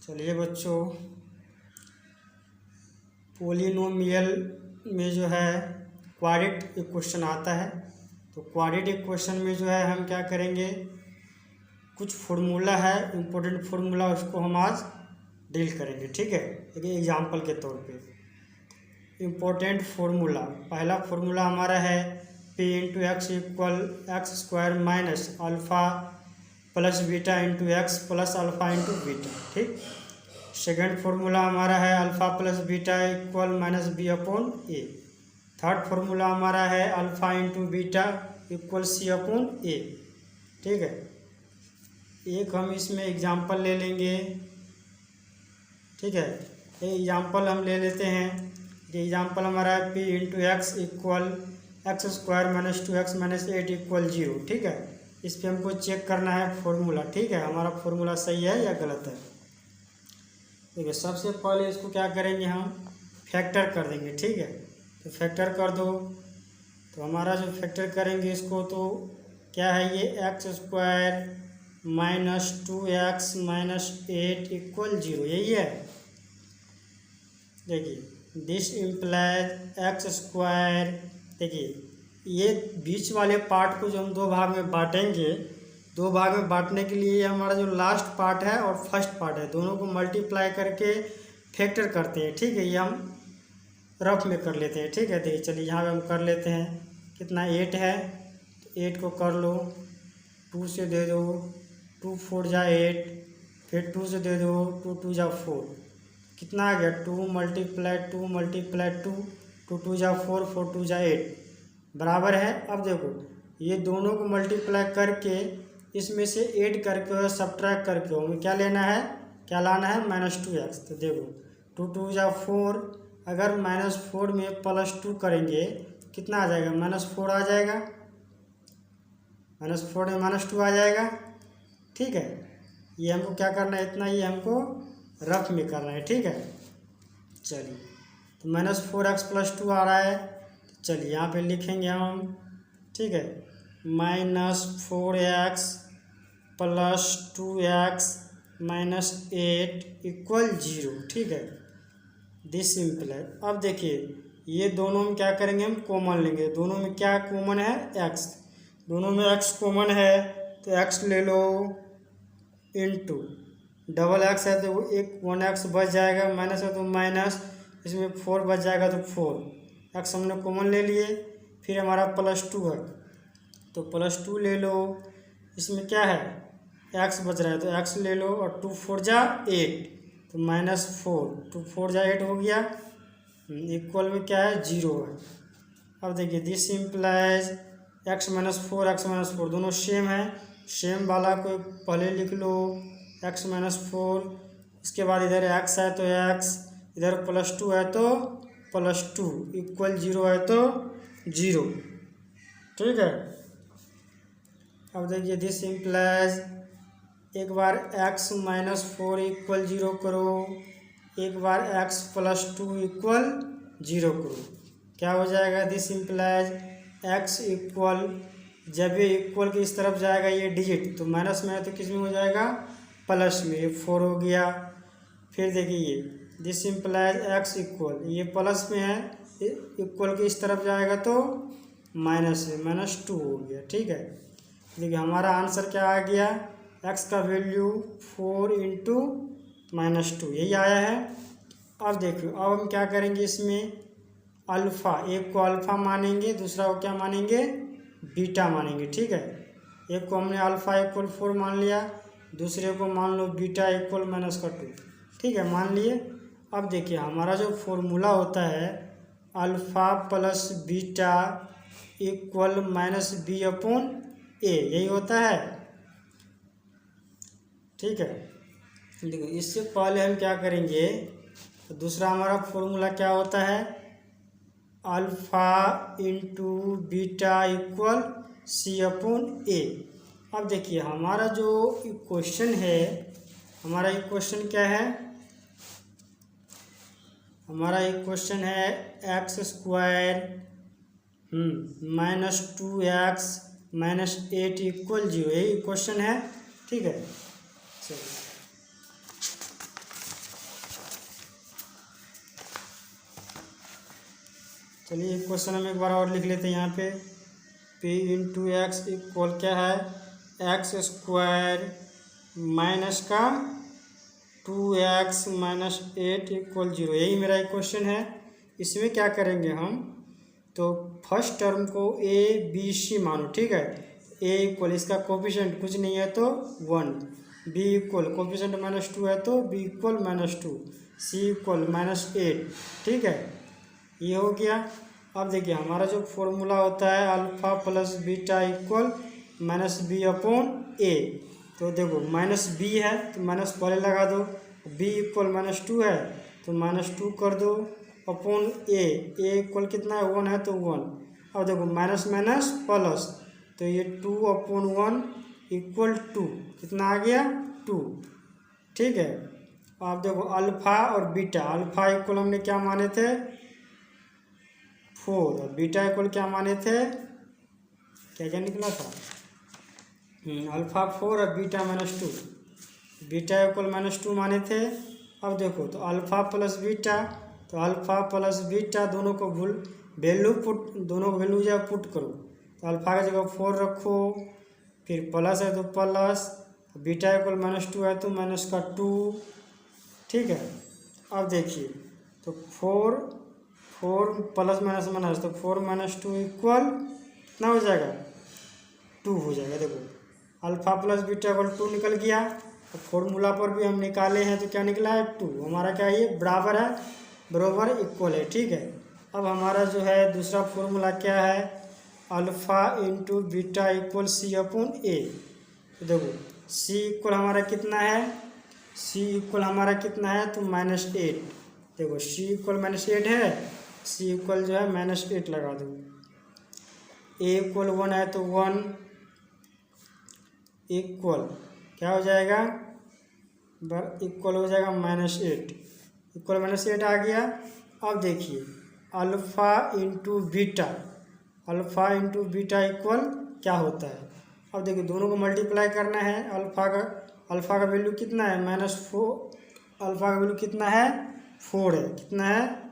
चलिए बच्चों, पोलिनोमियल में जो है क्वाड्रेटिक एक क्वेश्चन आता है। तो क्वाड्रेटिक क्वेश्चन में जो है हम क्या करेंगे, कुछ फार्मूला है, इम्पोर्टेंट फार्मूला, उसको हम आज डील करेंगे। ठीक है, एक एग्जाम्पल के तौर पे इम्पोर्टेंट फार्मूला। पहला फार्मूला हमारा है p into x equal x square minus alpha plus beta into x plus alpha into beta. ठीक। सेकेंड फार्मूला हमारा है alpha plus beta equal minus b upon a. Third formula हमारा है alpha into beta equal c upon a. ठीक है, एक हम इसमें एग्जाम्पल ले लेंगे। ठीक है, ये एग्जाम्पल हम ले लेते हैं। ये एग्जाम्पल हमारा है p into x equal x square minus 2x minus 8 equal 0। ठीक है, इस पर हमको चेक करना है फॉर्मूला। ठीक है, हमारा फॉर्मूला सही है या गलत है। देखिए, सबसे पहले इसको क्या करेंगे, हम फैक्टर कर देंगे। ठीक है, तो फैक्टर कर दो। तो हमारा जो फैक्टर करेंगे इसको, तो क्या है ये x square minus 2x minus 8 equal 0, यही है। देखिए, दिस इम्प्लाइज एक्स स्क्वायर। देखिए, ये बीच वाले पार्ट को जो हम दो भाग में बांटेंगे, दो भाग में बांटने के लिए हमारा जो लास्ट पार्ट है और फर्स्ट पार्ट है, दोनों को मल्टीप्लाई करके फैक्टर करते हैं। ठीक है, ये हम रफ में कर लेते हैं। ठीक है, देखिए चलिए यहाँ पे हम कर लेते हैं। कितना 8 है, तो 8 को कर लो, 2 से दे दो, 2 4 जा 8, फिर 2 से दे दो, 2 2 जा 4, कितना आ गया 2 मल्टीप्लाई 2 मल्टीप्लाई 2, 2 2 जा 4, 4 2 जा 8 बराबर है। अब देखो, ये दोनों को मल्टीप्लाई करके इसमें से ऐड करके सब्ट्रैक्ट करके हमें क्या लेना है, क्या लाना है, -2x। तो देखो 2 2 जा 4, अगर -4 में +2 करेंगे कितना आ जाएगा, -4 आ जाएगा, -4 में -2 आ जाएगा। ठीक है, ये हमको क्या करना है, इतना ये हमको रफ में करना है। ठीक है, चलिए, तो -4x + 2 आ रहा है। तो चलिए यहाँ पे लिखेंगे हम। ठीक है, -4x + 2x -8 इक्वल 0। ठीक है, दिस इम्प्लाई। अब देखिए, ये दोनों में क्या करेंगे, हम कॉमन लेंगे। दोनों में क्या कॉमन है, x। दोनों में x कॉमन है, तो x ले लो, इंटू डबल x है तो एक 1x बच जाएगा, माइनस है तो माइनस, इसमें 4 बच जाएगा तो 4, x हमने कॉमन ले लिए। फिर हमारा +2 है, तो +2 ले लो। इसमें क्या है, x बच रहा है तो x ले लो, और 2 4 जा 8, तो -4, 2 4 जा 8 हो गया, इक्वल में क्या है, 0 है। अब देखिए, दिस इम्प्लाइज x -4 दोनों सेम है, सेम वाला को पहले लिख लो, x -4, इसके बाद इधर x है तो x, इधर +2 है तो +2, इक्वल 0 है तो 0। ठीक है, अब देखिए, दिस इम्प्लाइज एक बार x -4 इक्वल 0 करो, एक बार x +2 इक्वल 0 करो, क्या हो जाएगा, दिस इम्प्लाइज x इक्वल, जब ये इक्वल की इस तरफ जाएगा ये डिजिट, तो माइनस में है तो किस में हो जाएगा, प्लस में, ये 4 हो गया। फिर देखिए, दिस इम्प्लाइज x इक्वल, ये प्लस में है, इक्वल के इस तरफ जाएगा तो माइनस में, -2 हो गया। ठीक है, देखिए हमारा आंसर क्या आ गया, x का वैल्यू 4 इंटू -2, यही आया है। अब देखो, अब हम क्या करेंगे, इसमें अल्फ़ा, एक को अल्फ़ा मानेंगे, दूसरा को क्या मानेंगे, बीटा मानेंगे। ठीक है, एक को हमने अल्फ़ा इक्वल 4 मान लिया, दूसरे को मान लो बीटा इक्वल -2। ठीक है, मान लिए। अब देखिए, हमारा जो फॉर्मूला होता है alpha plus beta equal -b upon a, यही होता है। ठीक है, देखो इससे पहले हम क्या करेंगे, तो दूसरा हमारा फॉर्मूला क्या होता है, alpha into beta equal c upon a। अब देखिए, हमारा जो इक्वेशन है, हमारा इक्वेशन क्या है, हमारा इक्वेशन है एक्स स्क्वायर -2x -8 इक्वल 0, यही इक्वेशन है। ठीक है, चलिए चलिए क्वेश्चन हम एक बार और लिख लेते हैं यहाँ पे। p इंटू एक्स इक्वल क्या है, एक्स स्क्वायर माइनस का 2x माइनस 8 इक्वल 0। यही मेरा एक क्वेश्चन है। इसमें क्या करेंगे हम, तो फर्स्ट टर्म को a b c मानो, ठीक है। a इक्वल इसका कोफिशिएंट कुछ नहीं है तो 1, b इक्वल कोफिशिएंट -2 है तो b इक्वल -2, c इक्वल -8, ठीक है। ये हो गया। अब देखिए हमारा जो फॉर्मूला होता है alpha plus beta equal -b upon a। तो देखो -b है तो माइनस पहले लगा दो, b इक्वल -2 है तो -2 कर दो अपॉन a इक्वल कितना है 1 है तो 1। अब देखो माइनस माइनस प्लस, तो ये 2 अपॉन 1 इक्वल 2, कितना आ गया 2, ठीक है। अब देखो अल्फ़ा और बीटा, अल्फ़ा इक्वल हमने क्या माने थे 4 और बीटा इक्वल क्या माने थे, क्या क्या निकला था, अल्फ़ा 4 और बीटा -2, बीटा इक्वल -2 माने थे। अब देखो तो अल्फ़ा प्लस बीटा, तो अल्फ़ा प्लस बीटा दोनों को वैल्यू पुट, दोनों को वैल्यू जो पुट करो, तो अल्फ़ा की जगह 4 रखो, फिर प्लस है तो प्लस, बीटा इक्वल -2 है तो माइनस का 2, ठीक है। अब देखिए तो 4 प्लस माइनस माइनस, तो 4 - 2 इक्वल कितना हो जाएगा 2 हो जाएगा। देखो अल्फ़ा प्लस बीटा इक्वल 2 निकल गया। तो फॉर्मूला पर भी हम निकाले हैं तो क्या निकला है 2, हमारा क्या है ये बराबर है, बराबर इक्वल है, ठीक है। अब हमारा जो है दूसरा फॉर्मूला क्या है, alpha into beta equal c upon a. तो देखो सी इक्वल हमारा कितना है, सी इक्वल हमारा कितना है तो -8। देखो सी इक्वल -8 है, सी इक्वल जो है -8 लगा दो, ए इक्वल 1 है तो 1 इक्वल क्या हो जाएगा, इक्वल हो जाएगा -8, इक्वल -8 आ गया। अब देखिए alpha into beta, alpha into beta equal क्या होता है। अब देखिए दोनों को मल्टीप्लाई करना है, अल्फ़ा का वैल्यू कितना है -4, अल्फ़ा का वैल्यू कितना है 4 है, कितना है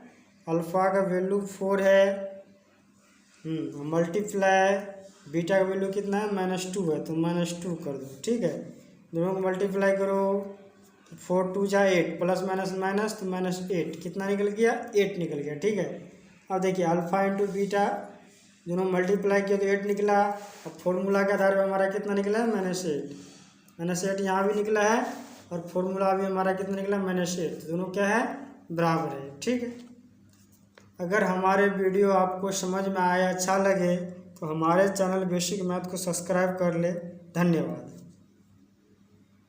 अल्फ़ा का वैल्यू 4 है, मल्टीप्लाई बीटा का वैल्यू कितना है -2 है तो -2 कर दो, ठीक है। दोनों को मल्टीप्लाई करो, 4 2 जा 8, प्लस माइनस माइनस तो -8, कितना निकल गया 8 निकल गया, ठीक है। अब देखिए अल्फ़ा इंटू बीटा दोनों मल्टीप्लाई किया तो 8 निकला। अब फॉर्मूला के आधार पर हमारा कितना निकला है -8 यहाँ भी निकला है और फॉर्मूला भी हमारा कितना निकला -8, तो दोनों क्या है बराबर है, ठीक है। अगर हमारे वीडियो आपको समझ में आए, अच्छा लगे तो हमारे चैनल बेसिक मैथ को सब्सक्राइब कर ले। धन्यवाद।